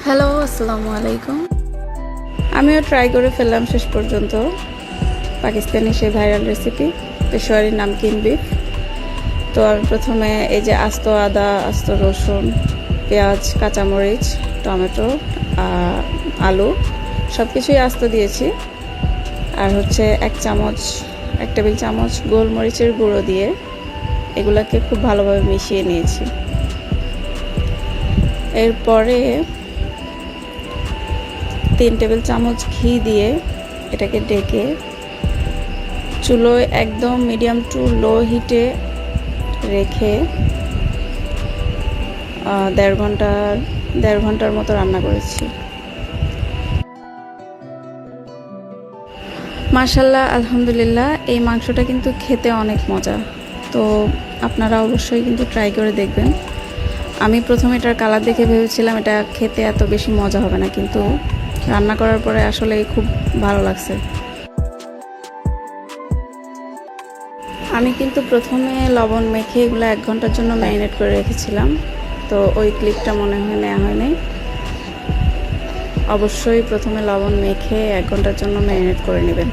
Hello, আসসালামু আলাইকুম। আমিও ট্রাই করে ফেললাম শেষ পর্যন্ত পাকিস্তানি সেই viral recipe Peshawari namkeen beef. তো আমি প্রথমে এই যে আস্ত আদা, আস্ত রসুন, পেঁয়াজ, কাঁচামরিচ, টমেটো, আলু সব কিছুই আস্ত দিয়েছি। আর হচ্ছে এক টেবিল চামচ গোলমরিচের গুঁড়ো দিয়ে এগুলাকে খুব ভালোভাবে মিশিয়ে নিয়েছি। এরপরে 3 টেবিল চামচ ঘি দিয়ে এটাকে ডেকে চুলোয় একদম মিডিয়াম টু লো হিটে রেখে 1.5 ঘন্টার মতো রান্না করেছি। মাশাআল্লাহ, আলহামদুলিল্লাহ, এই মাংসটা কিন্তু খেতে অনেক মজা। তো আপনারা অবশ্যই কিন্তু ট্রাই করে দেখবেন। আমি প্রথমে এটার কালার দেখে ভেবেছিলাম এটা খেতে এত বেশি মজা হবে না, কিন্তু রান্না করার পরে আসলে খুব ভালো লাগছে। আমি কিন্তু প্রথমে লবণ মেখে এগুলো 1 ঘন্টার জন্য ম্যারিনেট করে রেখেছিলাম। তো ওই ক্লিপটা মনে হয় নেওয়া হয়নি। অবশ্যই প্রথমে লবণ মেখে 1 ঘন্টার জন্য ম্যারিনেট করে নেবেন।